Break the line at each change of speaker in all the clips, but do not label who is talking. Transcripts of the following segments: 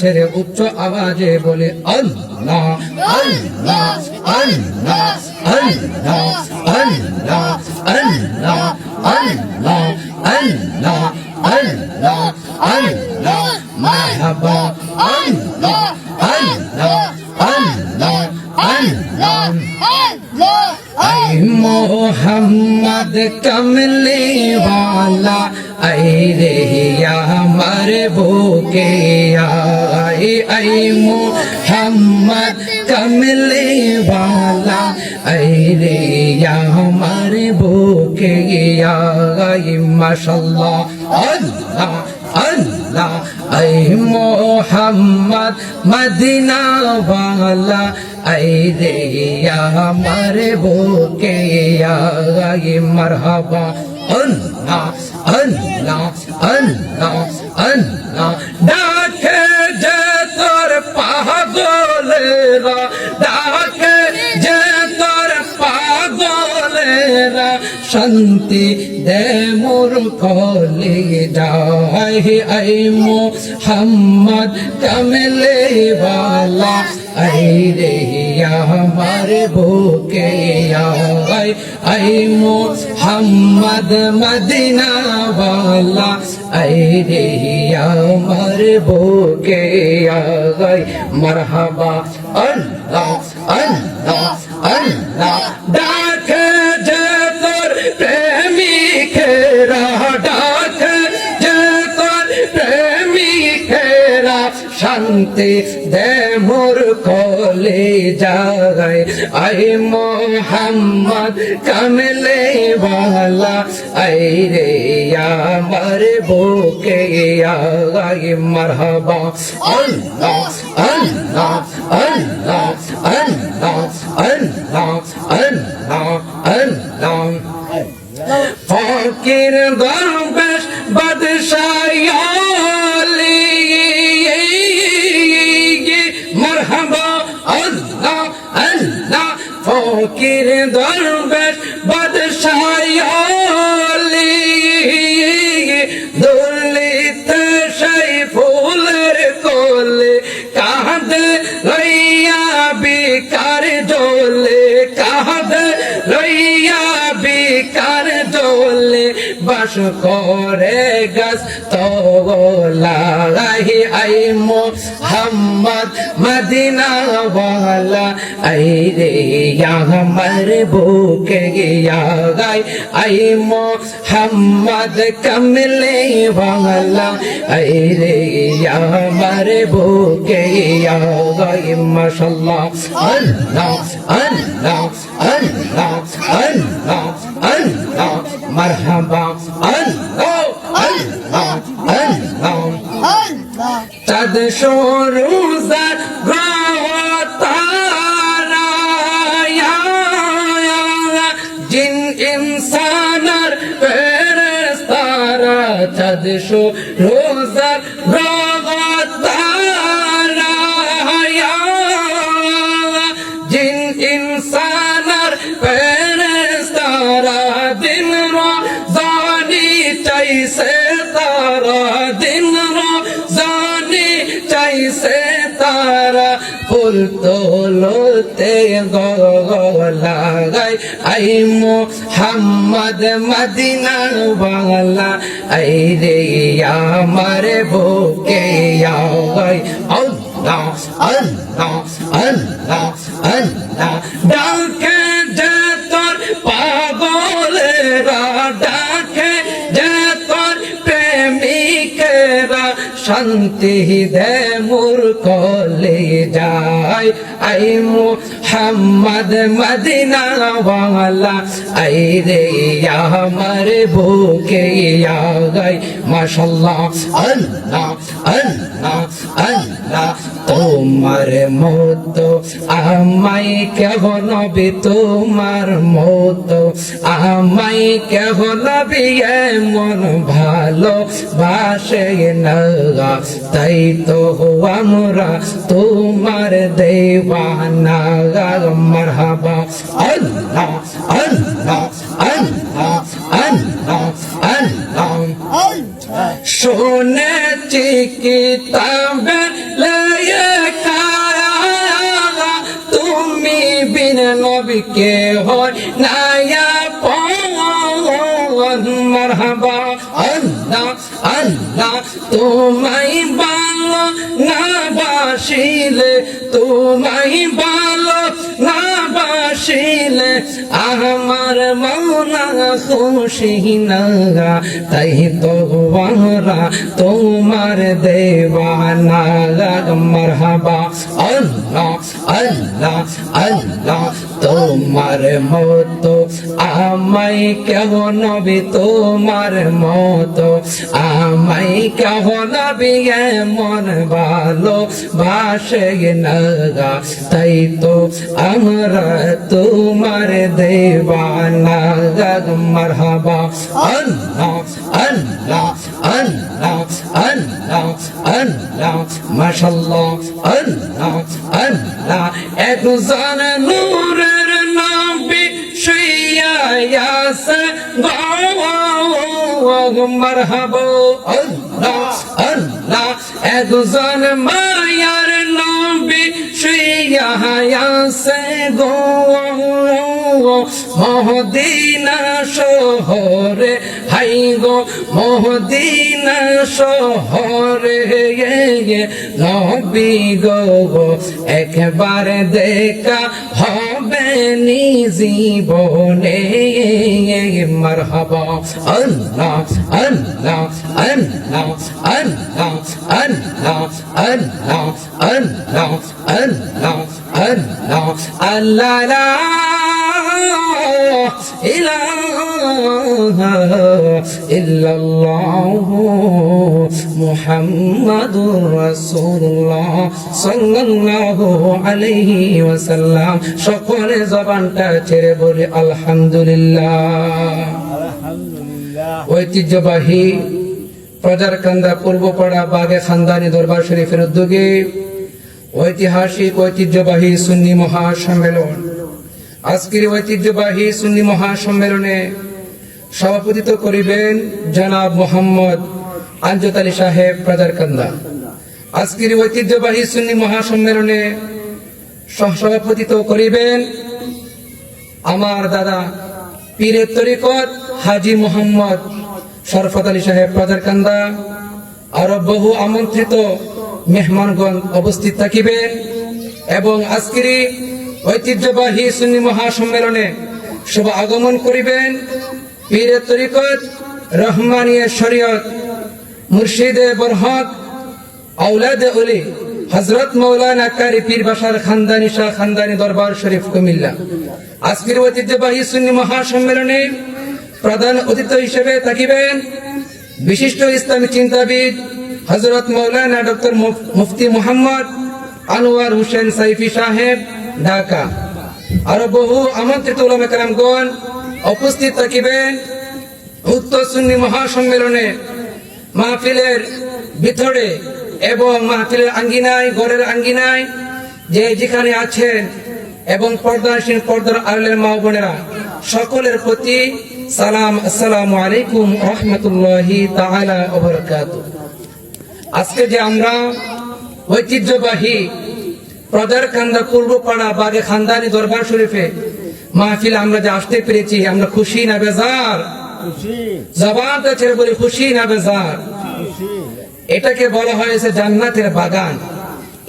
ছেড়ে উচ্চ আওয়াজে বলে আল্লাহ আল্লাহ আল্লাহ আল্লাহ আল্লাহ আল্লাহ আল্লাহ আল্লাহ আল্লাহ আল্লাহ মারহাবা আল্লাহ আল্লাহ আল্লাহ আল্লাহ ऐ मोहम्मद कमले वाला ऐ रेया मर भूके ऐ मोहम्मद कमले वाला ऐ रेया मर भूके माशाल्लाह अल्लाह अल्लाह ऐ मोहम्मद मदीना वाला ऐ रेया मर भूके मरहबा अल्लाह अल्लाह अल्लाह अल्लाह डाके जे तोर पागलेरा डाके जे तोर पागलेरा शांति दे मोर कले जाए ऐ मोहम्मद कमले वाला ऐ रेया मर भूके ऐ मोहम्मद मदीना वाला ऐ रेया मर भूके मरहबा अल्लाह अल्लाह अल्लाह डाके जे तोर प्रेमी खेरा डाके जे तोर प्रेमी खेरा शांति दे मोर कले जाए ऐ मोहम्मद कमले वाला ऐ रेया मर भूके मरहबा अल्लाह अल्लाह अल्लाह अल्लाह अल्लाह अल्लाह अल्लाह फकीर दरवेश बादशाह मरहबा अल्लाह अल्लाह फकीर दरवेश बादशाह दौलत शाही फूलेर कोले काँदे लइया बिकार जोले काँदे लइया बिकार जोले बस करे गस तो लाई ऐ मोहम्मद मदीना वाला ऐ रेया मर भूके ऐ मोहम्मद कमले वाला ऐ रेया मर भूके माशाल्लाह अल्लाह अल्लाह अल्लाह अल्लाह अल्लाह मरहबा अल्लाह अल्लाह अल्लाह चाँद रोज़ा तारा जिन इंसानर फेरेस्तारा चाँद रोज़ा तारा जिन इंसानर फेरेस्तारा दिन रोज़ानी चाइसे तारा दिन रोज़ानी चाइसे तारा फूल तोलोते गोलागाई ऐ मोहम्मद मदीना वाला ऐ रेया मर भूके अल्लाह अल्लाह अल्लाह अल्लाह डाके जे तोर पागलेरा डाके जे तोर प्रेमिकेरा शांति दे मोर कले जाए ऐ मोहम्मद मदीना वाला ऐ रेया मर भूके माशाल्लाह अल्लाह अल्लाह अल्लाह তোমার মতো আমায় কেহ নবী তোমার মতো আমায় কেহ নবী এমন ভালো বাসে না তাই তো আমরা তোমার দেওয়ানা মারহাবা আল্লাহ আল্লাহ আল্লাহ আল্লাহ আল্লাহ শুনেছি কিতাবে কে হয় নায়া পন মারহাবা আল্লাহ আল্লাহ তোমায় ভালো না বাসিলে তোমায় ভালো না বাসিলে আমার মৌলা খুশি না তাই তো আমরা তোমার দেওয়ানা মারহাবা আল্লাহ আল্লাহ আল্লাহ তোমার মতো আমায় কেহ নবী তোমার মতো আমায় কেহ নবী এমন ভালো বাসে না তাই তো আমরা তোমার দেওয়ানা মারহাবা আল্লাহ আল্লাহ আল্লাহ আল্লাহ আল্লাহ মাশাআল্লাহ আল্লাহ আল্লাহ একজন নূরের নবী শুইয়া আছে গো মারহাবা আল্লাহ আল্লাহ একজন মায়ার নবী শুইয়া আছে গো মদিনা শহরে হাই গো মদিনা শহরে নবী গো একবার দেখা হবে নি জীবনে মারহাবা আল্লাহ আল্লাহ আল্লাহ আল্লাহ আল্লাহ আল্লাহ আল্লাহ আল্লাহ আল্লাহ আল্লাহ লা ইলাহা ইল্লাল্লাহ মুহাম্মাদুর রাসূলুল্লাহ সাল্লাল্লাহু আলাইহি ওয়াসাল্লাম সকলে জবানটা ছেড়ে বলি আলহামদুলিল্লাহ আলহামদুলিল্লাহ ঐতিহ্যবাহী প্রজারকান্দা পূর্বপাড়া বাগে খানদানি দরবার শরীফের উদ্যোগে ঐতিহাসিক ঐতিহ্যবাহী সুন্নি মহাসম্মেলন আজকের ঐতিহ্যবাহী সুন্নি মহাসম্মেলনে সভাপতিত্ব করিবেন জনাব মোহাম্মদ আমজাদ আলী সাহেব প্রজারকান্দা। আজকের ঐতিহ্যবাহী সুন্নি মহাসম্মেলনে সভাপতিত্ব করিবেন আমার দাদা পীরে তরিকত হাজী মোহাম্মদ শরফত আলী সাহেব প্রজারকান্দা। আরো বহু আমন্ত্রিত মেহমানগণ উপস্থিত থাকিবেন এবং আজকের ঐতিহ্যবাহী সুন্নি মহাসম্মেলনে শুভ আগমন করিবেন পীরে তরিকত রহমানিয়া শরীয়ত মুর্শিদে বরহক আওলাদে ওলি হযরত মাওলানা কারি পীর বাশার খানদানি শাহ খানদানি দরবার শরীফ কুমিল্লা। আজকের ঐতিহ্যবাহী সুন্নি মহাসম্মেলনে প্রধান অতিথি হিসেবে থাকিবেন বিশিষ্ট ইসলামী চিন্তাবিদ হযরত মাওলানা ডক্টর মুফতি মোহাম্মদ আনোয়ার হোসেন সাইফি সাহেব ঢাকা। আরো বহু আমন্ত্রিত উলামা কেরামগণ উপস্থিত থাকিবেন উক্ত সুন্নি মহাসম্মেলনে। মাহফিলের ভিতরে এবং মাহফিলের আঙ্গিনায় ঘরের আঙ্গিনায় যে যেখানে আছেন এবং পর্দাশীন পর্দার আড়ালের মা বোনেরা সকলের প্রতি সালাম, আসসালামু আলাইকুম রাহমাতুল্লাহি তাআলা ওয়া বারাকাতুহু। আজকে যে আমরা ঐতিহ্যবাহী প্রজারকান্দা পূর্বপাড়া বাগে খানদানি দরবার শরীফে মাহফিল আমরা যে আসতে পেরেছি, আমরা খুশি না বেজার? জবানটা ছেড়ে বলি খুশি না বেজার? এটাকে বলা হয়েছে জান্নাতের বাগান।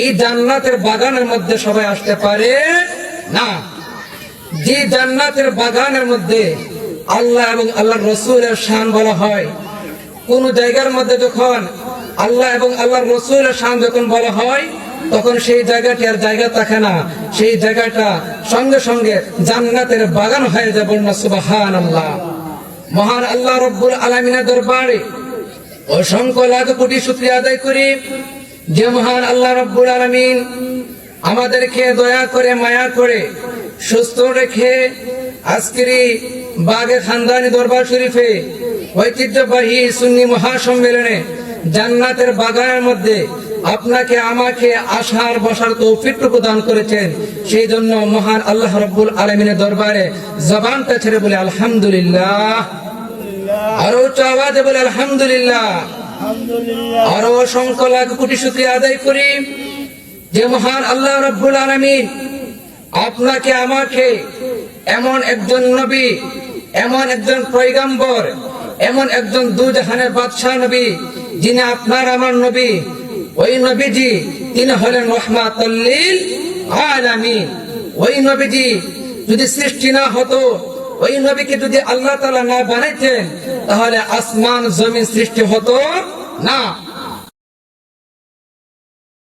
এই জান্নাতের বাগানের মধ্যে সবাই আসতে পারে না। যে জান্নাতের বাগানের মধ্যে আল্লাহ এবং আল্লাহর রাসূলের শান বলা হয়, কোন জায়গার মধ্যে যখন আল্লাহ এবং আল্লাহর রাসূলের শান যখন বলা হয় তখন সেই জায়গাটি আর জায়গা থাকে না, সেই জায়গাটা সঙ্গে সঙ্গে জান্নাতের বাগান হয়ে যাবে না। সুবহানাল্লাহ। মহান আল্লাহ রব্বুল আলামিনের দরবারে অসংখ্য লাখ কোটি শুকরিয়া আদায় করি যে মহান আল্লাহ রব্বুল আলামিন আমাদেরকে দয়া করে মায়া করে সুস্থ রেখে আজকের বাগে খানদানি দরবার শরীফে ঐতিহ্যবাহী সুন্নি মহাসম্মেলনে জান্নাতের বাগানের মধ্যে আপনাকে আমাকে আসার বসার তৌফিক প্রদান করেছেন। সেই জন্য মহান আল্লাহ রব্বুল আলামিনের দরবারে জবানটা ছেড়ে বলে আলহামদুলিল্লাহ, আরো উচ্চ আওয়াজে বলে আলহামদুলিল্লাহ, আরো অসংখ্য লাখ কোটি শুকরিয়া আদায় করি যে মহান আল্লাহ রব্বুল আলামিন আপনাকে আমাকে এমন একজন নবী, এমন একজন পয়গম্বর, এমন একজন দুজাহানের বাদশাহ নবী, যিনি আপনার আমার নবী। ওই নবীজি তিনি হলেন রাহমাতুল লিল আলামিন। ওই নবীজি যদি সৃষ্টি না হতো, ওই নবীকে যদি আল্লাহ তাআলা না বানাইতেন, তাহলে আসমান জমিন সৃষ্টি হতো না।